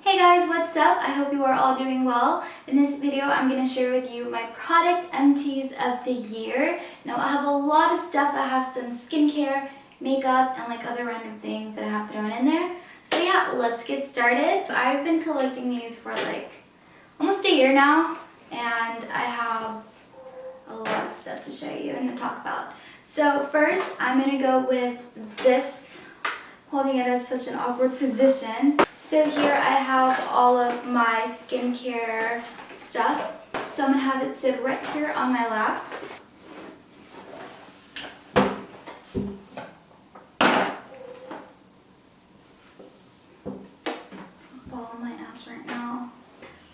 Hey guys, what's up? I hope you are all doing well. In this video, I'm going to share with you my product empties of the year. Now, I have a lot of stuff. I have some skincare, makeup, and like other random things that I have thrown in there. So yeah, let's get started. I've been collecting these for like almost a year now, and I have a lot of stuff to show you and to talk about. So first, I'm going to go with this, holding it as such an awkward position. So here I have all of my skincare stuff. So I'm going to have it sit right here on my laps. I'll fall on my ass right now.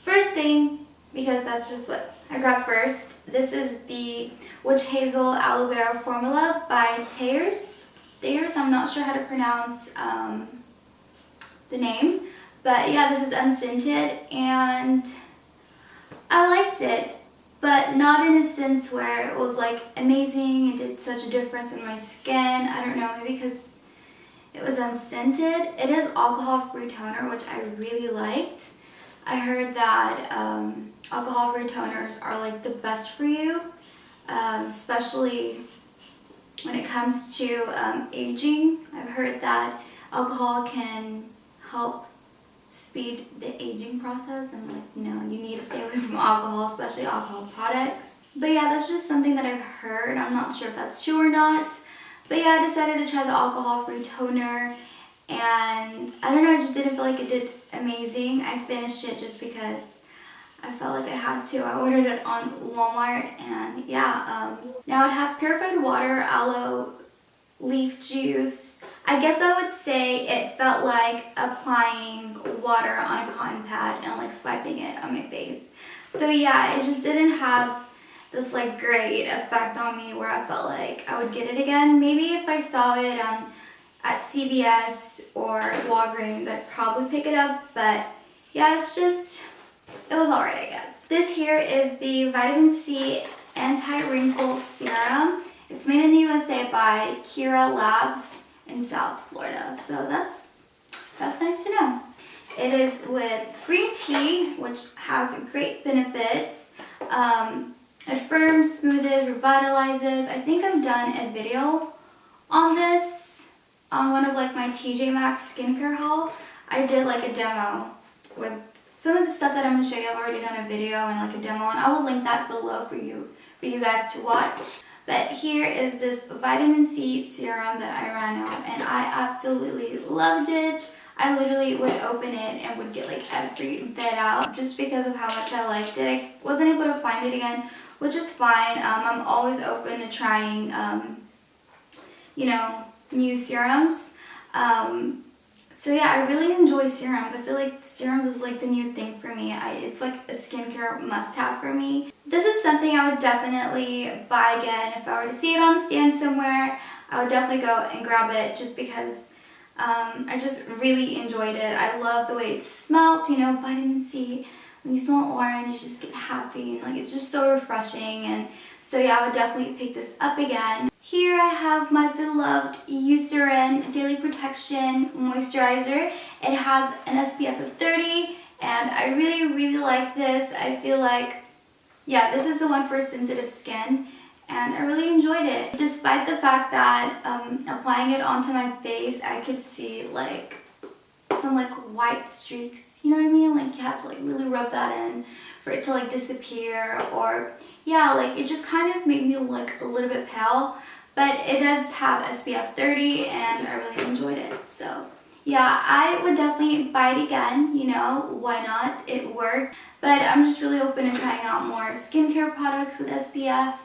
First thing, because that's just what I grabbed first, this is the Witch Hazel Aloe Vera Formula by Thayers. Thayers, I'm not sure how to pronounce the name, but yeah, this is unscented, and I liked it, but not in a sense where it was like amazing, it did such a difference in my skin. I don't know, maybe because it was unscented. It is alcohol-free toner, which I really liked. I heard that alcohol-free toners are like the best for you, especially when it comes to aging. I've heard that alcohol can help speed the aging process, and like, you know, you need to stay away from alcohol, especially alcohol products. But yeah, that's just something that I've heard. I'm not sure if that's true or not. But yeah, I decided to try the alcohol-free toner, and I don't know, I just didn't feel like it did amazing. I finished it just because I felt like I had to. I ordered it on Walmart, and yeah, now it has purified water, aloe leaf juice. I guess I would say it felt like applying water on a cotton pad and like swiping it on my face. So yeah, it just didn't have this like great effect on me where I felt like I would get it again. Maybe if I saw it at CVS or Walgreens, I'd probably pick it up, but yeah, it was alright, I guess. This here is the Vitamin C Anti-Wrinkle Serum. It's made in the USA by Kira Labs in South Florida, so that's nice to know. It is with green tea, which has great benefits. It firms, smoothes, revitalizes. I think I've done a video on this on one of like my TJ Maxx skincare haul. I did like a demo with some of the stuff that I'm going to show you. I've already done a video and like a demo, and I will link that below for you guys to watch. But here is this vitamin C serum that I ran out, and I absolutely loved it. I literally would open it and would get like every bit out just because of how much I liked it. I wasn't able to find it again, which is fine. I'm always open to trying, you know, new serums. So yeah, I really enjoy serums. I feel like serums is like the new thing for me. It's like a skincare must-have for me. This is something I would definitely buy again. If I were to see it on a stand somewhere, I would definitely go and grab it just because I just really enjoyed it. I love the way it smelled, you know, vitamin C. When you smell orange, you just get happy, and like it's just so refreshing. And so yeah, I would definitely pick this up again. Here I have my beloved Eucerin Daily Protection Moisturizer. It has an SPF of 30, and I really like this. I feel like, yeah, this is the one for sensitive skin, and I really enjoyed it. Despite the fact that applying it onto my face, I could see like some like white streaks, you know what I mean? Like you have to like really rub that in for it to like disappear, or yeah, like it just kind of made me look a little bit pale. But it does have SPF 30, and I really enjoyed it. So yeah, I would definitely buy it again, you know, why not? It worked. But I'm just really open to trying out more skincare products with SPF,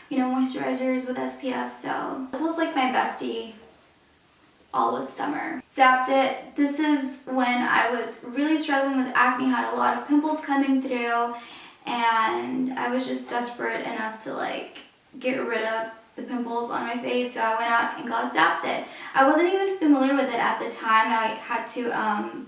you know, moisturizers with SPF. So this was like my bestie all of summer. Zapzyt, this is when I was really struggling with acne, had a lot of pimples coming through, and I was just desperate enough to like get rid of the pimples on my face, so I went out and got Zapzyt. I wasn't even familiar with it at the time. I had to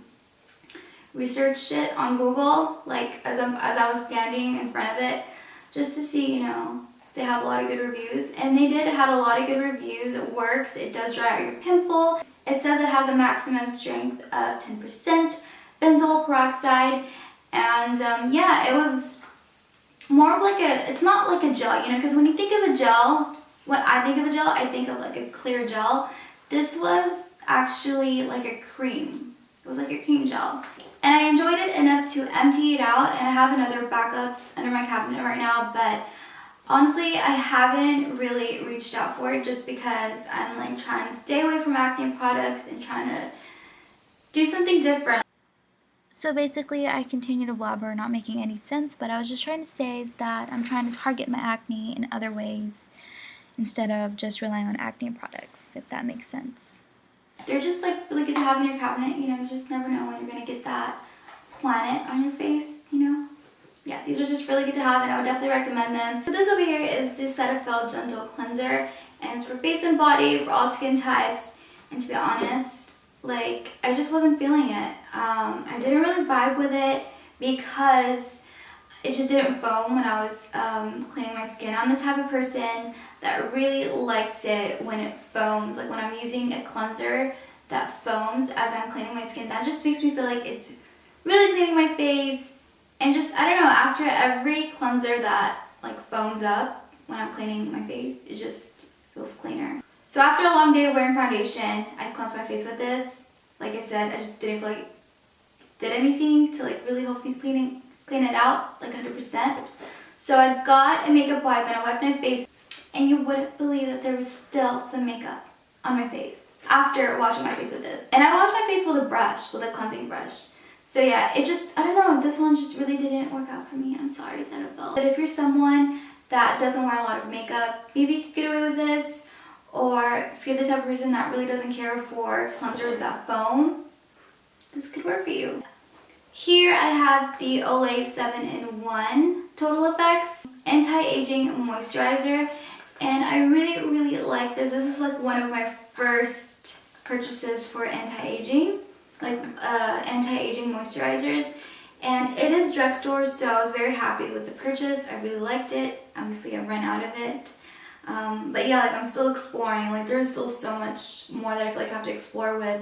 research it on Google, like as I was standing in front of it, just to see, you know, they have a lot of good reviews, and they did have a lot of good reviews. It works. It does dry out your pimple. It says it has a maximum strength of 10%, benzoyl peroxide, and yeah, it was more of like it's not like a gel, you know, because when you think of a gel, when I think of a gel, I think of like a clear gel. This was actually like a cream. It was like a cream gel. And I enjoyed it enough to empty it out, and I have another backup under my cabinet right now, but honestly, I haven't really reached out for it just because I'm like trying to stay away from acne products and trying to do something different. So basically, I continue to blabber, not making any sense, but I was just trying to say is that I'm trying to target my acne in other ways instead of just relying on acne products, if that makes sense. They're just like really good to have in your cabinet, you know, you just never know when you're gonna get that planet on your face, you know. Yeah, these are just really good to have, and I would definitely recommend them. So this over here is the Cetaphil Gentle Cleanser, and it's for face and body, for all skin types, and to be honest, like, I just wasn't feeling it. I didn't really vibe with it because it just didn't foam when I was cleaning my skin. I'm the type of person that really likes it when it foams. Like when I'm using a cleanser that foams as I'm cleaning my skin, that just makes me feel like it's really cleaning my face. And just, I don't know, after every cleanser that like foams up when I'm cleaning my face, it just feels cleaner. So after a long day of wearing foundation, I cleansed my face with this. Like I said, I just didn't feel like it did anything to like really help me clean it out like 100%. So I got a makeup wipe and I wiped my face, and you wouldn't believe that there was still some makeup on my face after washing my face with this. And I washed my face with a brush, with a cleansing brush. So yeah, it just, I don't know, this one just really didn't work out for me. I'm sorry, Cetaphil. But if you're someone that doesn't wear a lot of makeup, maybe you could get away with this. Or if you're the type of person that really doesn't care for cleansers that foam, this could work for you. Here I have the Olay 7-in-1 Total Effects Anti-Aging Moisturizer, and I really, really like this. This is like one of my first purchases for anti-aging, like anti-aging moisturizers, and it is drugstore, so I was very happy with the purchase. I really liked it. Obviously, I ran out of it. But yeah, like I'm still exploring. Like there's still so much more that I feel like I have to explore with,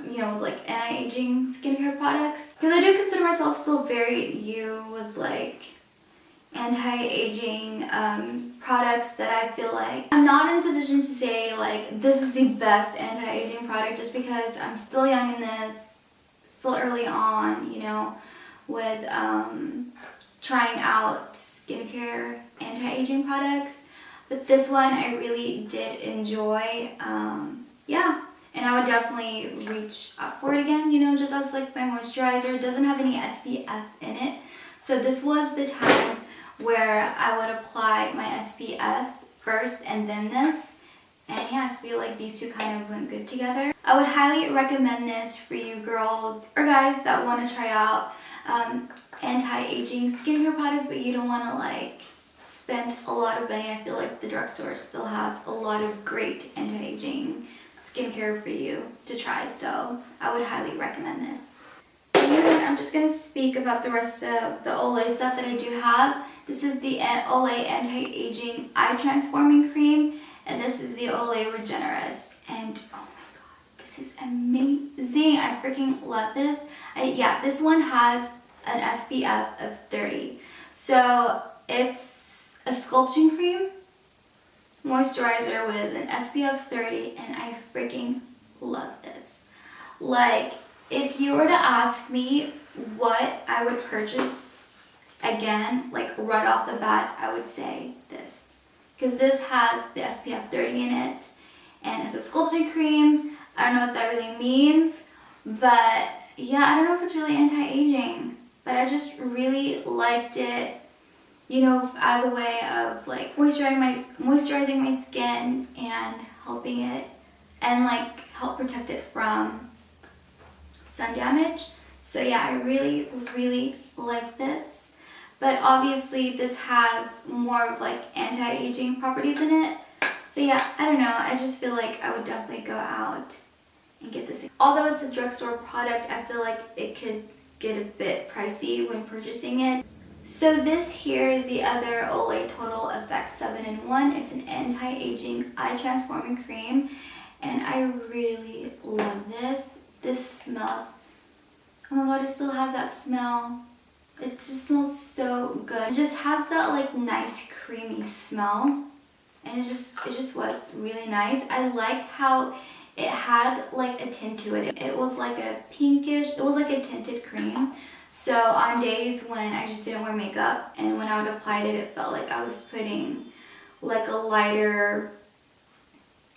you know, like anti-aging skincare products. Because I do consider myself still very new with like anti-aging products that I feel like I'm not in the position to say like this is the best anti-aging product, just because I'm still young in this, still early on, you know, with trying out skincare anti-aging products. But this one I really did enjoy. Yeah, and I would definitely reach up for it again, you know, just as like my moisturizer. It doesn't have any SPF in it, so this was the time where I would apply my SPF first and then this. And yeah, I feel like these two kind of went good together. I would highly recommend this for you girls or guys that want to try out anti-aging skincare products, but you don't want to like spend a lot of money. I feel like the drugstore still has a lot of great anti-aging skincare for you to try, so I would highly recommend this. And I'm just going to speak about the rest of the Olay stuff that I do have. This is the Olay Anti-Aging Eye Transforming Cream, and this is the Olay Regenerist. And oh my god, this is amazing. I freaking love this. Yeah, this one has an SPF of 30. So it's a sculpting cream, moisturizer with an SPF 30, and I freaking love this. Like, if you were to ask me what I would purchase again, like right off the bat, I would say this. Because this has the SPF 30 in it, and it's a sculpting cream. I don't know what that really means, but yeah, I don't know if it's really anti-aging, but I just really liked it, you know, as a way of like moisturizing my skin and helping it, and like help protect it from sun damage. So yeah, I really, really like this. But obviously this has more of like anti-aging properties in it. So yeah, I don't know. I just feel like I would definitely go out and get this. Although it's a drugstore product, I feel like it could get a bit pricey when purchasing it. So this here is the other Olay Total Effects 7-in-1. It's an anti-aging eye transforming cream, and I really love this. this smells, oh my god, it still has that smell. It just smells so good. It just has that like nice creamy smell, and it just was really nice. I liked how it had like a tint to it. It was like a pinkish, it was like a tinted cream. So on days when I just didn't wear makeup and when I would apply it, it felt like I was putting like a lighter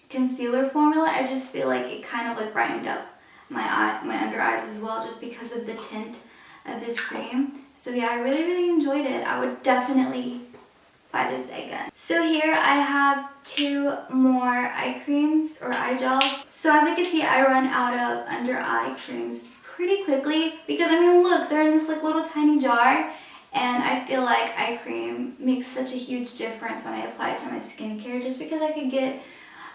concealer formula. I just feel like it kind of like brightened up my under eyes as well, just because of the tint of this cream. So yeah, I really enjoyed it. I would definitely buy this again. So here I have 2 more eye creams or eye gels. So as you can see, I run out of under eye creams pretty quickly because I mean look, they're in this like little tiny jar, and I feel like eye cream makes such a huge difference when I apply it to my skincare, just because I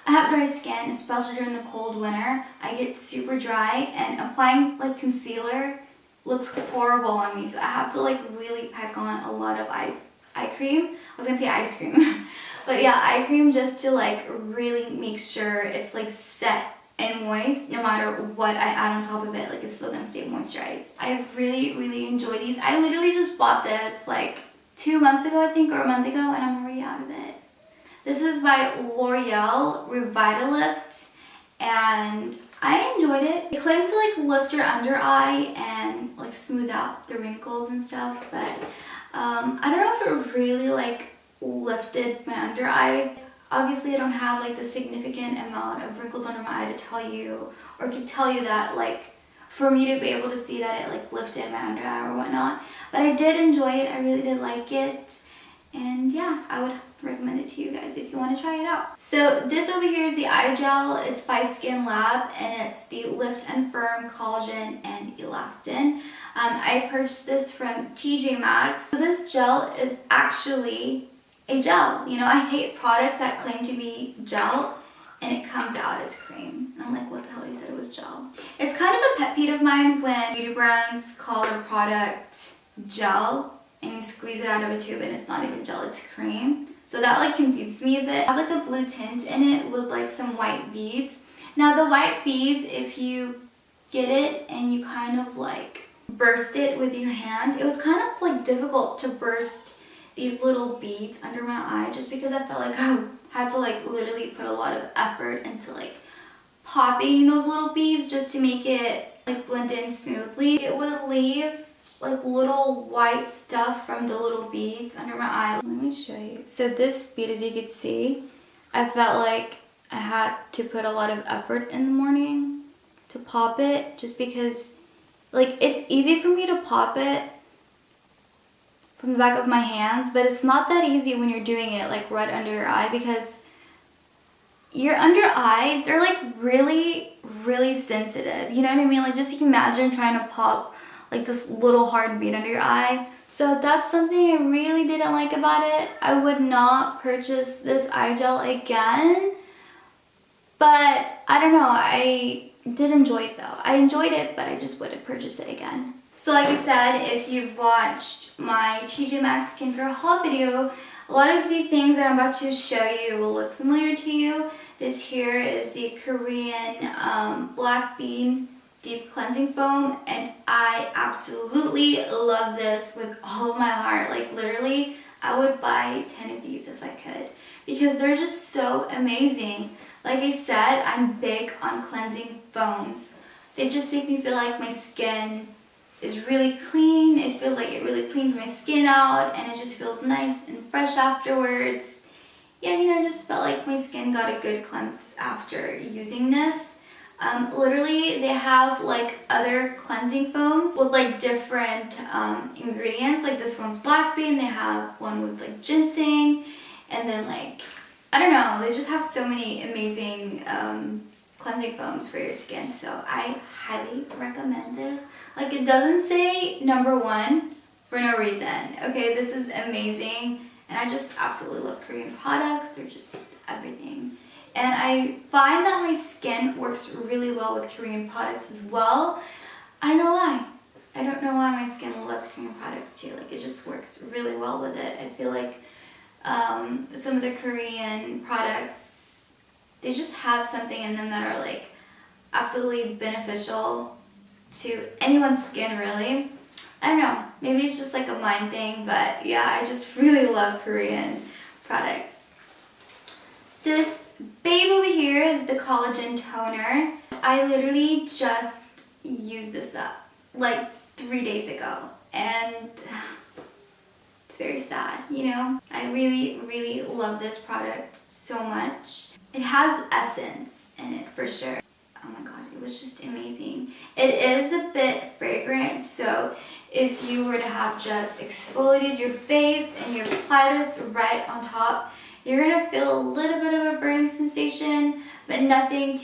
have dry skin, especially during the cold winter. I get super dry, and applying like concealer looks horrible on me, so I have to like really pack on a lot of eye cream. I was gonna say ice cream but yeah, eye cream, just to like really make sure it's like set and moist. No matter what I add on top of it, like it's still gonna stay moisturized. I really enjoy these. I literally just bought this like 2 months ago, I think, or a month ago, and I'm already out of it. This is by L'Oreal Revitalift, and I enjoyed it. It claimed to like lift your under eye and like smooth out the wrinkles and stuff, but I don't know if it really like lifted my under eyes. Obviously, I don't have like the significant amount of wrinkles under my eye to tell you, or to tell you that like for me to be able to see that it like lifted my under eye or whatnot. But I did enjoy it. I really did like it. And yeah, I would recommend it to you guys if you want to try it out. So this over here is the eye gel. It's by Skin Lab, and it's the Lift and Firm Collagen and Elastin. I purchased this from TJ Maxx. So this gel is actually a gel. You know, I hate products that claim to be gel and it comes out as cream. And I'm like, what the hell, you said it was gel? It's kind of a pet peeve of mine when beauty brands call their product gel and you squeeze it out of a tube and it's not even gel, it's cream. So that like confuses me a bit. It has like a blue tint in it with like some white beads. Now the white beads, if you get it and you kind of like burst it with your hand, it was kind of like difficult to burst these little beads under my eye, just because I felt like I had to like literally put a lot of effort into like popping those little beads just to make it like blend in smoothly. It would leave like little white stuff from the little beads under my eye. Let me show you. So this bead, as you can see, I felt like I had to put a lot of effort in the morning to pop it, just because like it's easy for me to pop it from the back of my hands, but it's not that easy when you're doing it like right under your eye, because your under eye, they're like really sensitive, you know what I mean? Like just imagine trying to pop like this little hard bead under your eye. So that's something I really didn't like about it. I would not purchase this eye gel again, but I don't know, I did enjoy it though. I enjoyed it, but I just wouldn't purchase it again. So like I said, if you've watched my TJ Maxx skincare haul video, a lot of the things that I'm about to show you will look familiar to you. This here is the Korean Black Bean Deep Cleansing Foam, and I absolutely love this with all of my heart. Like literally, I would buy 10 of these if I could, because they're just so amazing. Like I said, I'm big on cleansing foams. They just make me feel like my skin is really clean. It feels like it really cleans my skin out, and it just feels nice and fresh afterwards. Yeah, you know, I just felt like my skin got a good cleanse after using this. Literally, they have like other cleansing foams with like different ingredients. Like this one's black bean, they have one with like ginseng, and then like, I don't know, they just have so many amazing cleansing foams for your skin. So I highly recommend this. Like it doesn't say #1 for no reason. Okay, this is amazing, and I just absolutely love Korean products. They're just everything. And I find that my skin works really well with Korean products as well. I don't know why. I don't know why my skin loves Korean products too. Like it just works really well with it. I feel like some of the Korean products, they just have something in them that are like absolutely beneficial to anyone's skin, really. I don't know, maybe it's just like a mind thing, but yeah, I just really love Korean products. This babe over here, the collagen toner, I literally just used this up like 3 days ago, and it's very sad, you know? I really, really love this product so much. It has essence in it for sure. Oh my god, it was just amazing. It is a bit fragrant, so if you were to have just exfoliated your face and you apply this right on top, you're gonna feel a little bit of a burning sensation, but nothing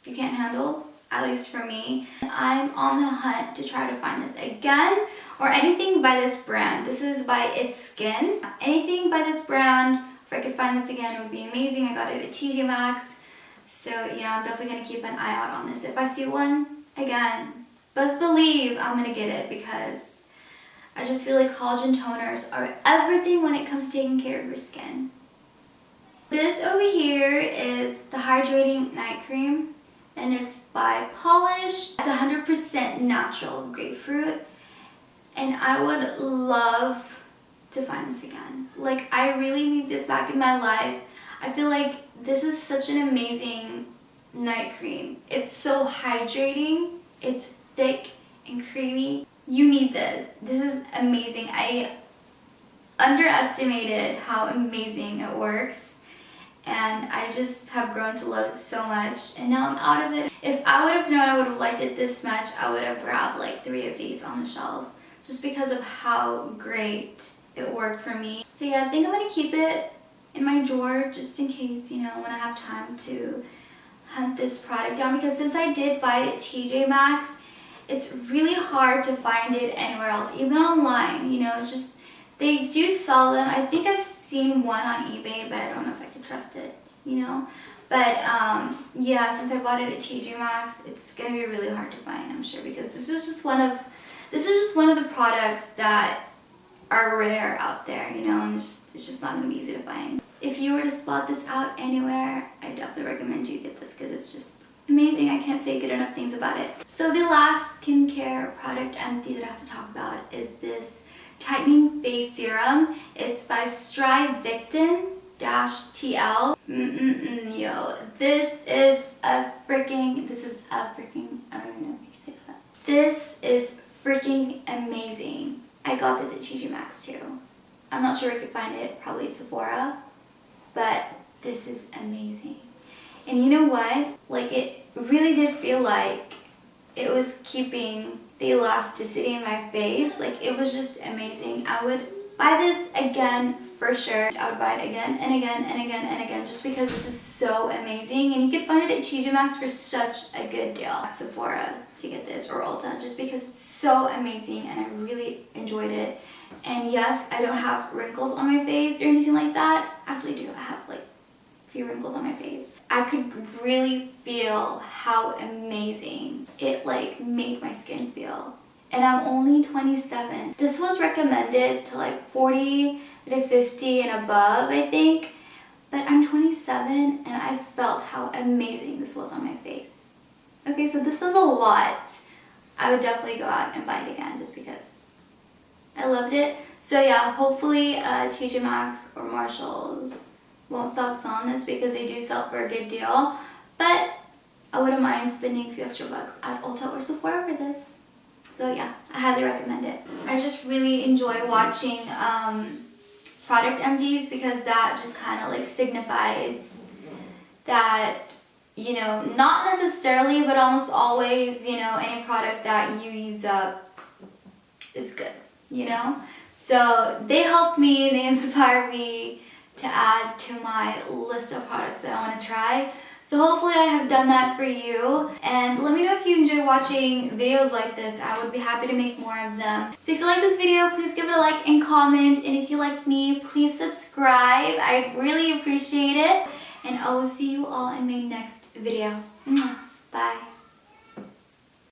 you can't handle, at least for me. I'm on the hunt to try to find this again, or anything by this brand. This is by It's Skin. Anything by this brand, if I could find this again, it would be amazing. I got it at TJ Maxx. So yeah, I'm definitely gonna keep an eye out on this. If I see one again, best believe I'm gonna get it, because I just feel like collagen toners are everything when it comes to taking care of your skin. This over here is the Hydrating Night Cream, and it's by Polish. It's 100% natural grapefruit, and I would love to find this again. Like, I really need this back in my life. I feel like this is such an amazing night cream. It's so hydrating, it's thick and creamy. You need this. This is amazing. I underestimated how amazing it works, and I just have grown to love it so much, and now I'm out of it. If I would have known I would have liked it this much, I would have grabbed like 3 of these on the shelf, just because of how great it worked for me. So yeah, I think I'm gonna keep it in my drawer just in case, you know, when I have time to hunt this product down, because since I did buy it at TJ Maxx, it's really hard to find it anywhere else, even online, you know, just, they do sell them. I think I've seen one on eBay, but I don't know if I can trust it, you know. But yeah, since I bought it at TJ Maxx, it's gonna be really hard to find, I'm sure, because this is just one of the products that are rare out there, you know, and it's just not gonna be easy to find. If you were to spot this out anywhere, I definitely recommend you get this, because it's just amazing. I can't say good enough things about it. So the last skincare product empty that I have to talk about is this Tightening Face Serum. It's by Strivectin-TL. Yo, this is a freaking, I don't even know if you can say that. This is freaking amazing. I got this at TJ Maxx too. I'm not sure I could find it, probably at Sephora, but this is amazing. And you know what? Like, it really did feel like it was keeping the elasticity in my face. Like, it was just amazing. I would buy this again for sure. I would buy it again and again and again and again, just because this is so amazing. And you can find it at TJ Maxx for such a good deal. At Sephora to get this, or Ulta, just because it's so amazing and I really enjoyed it. And yes, I don't have wrinkles on my face or anything like that. Actually, I do. I have like a few wrinkles on my face. I could really feel how amazing it like made my skin feel. And I'm only 27. This was recommended to like 40 to 50 and above, I think. But I'm 27 and I felt how amazing this was on my face. Okay, so this is a lot. I would definitely go out and buy it again just because I loved it. So yeah, hopefully TJ Maxx or Marshalls won't stop selling this, because they do sell for a good deal. But I wouldn't mind spending a few extra bucks at Ulta or Sephora for this. So yeah, I highly recommend it. I just really enjoy watching product empties, because that just kind of like signifies that, you know, not necessarily, but almost always, you know, any product that you use up is good, you know? So they helped me, they inspired me to add to my list of products that I want to try. So hopefully I have done that for you. And let me know if you enjoy watching videos like this. I would be happy to make more of them. So if you like this video, please give it a like and comment. And if you like me, please subscribe. I really appreciate it. And I will see you all in my next video. Bye.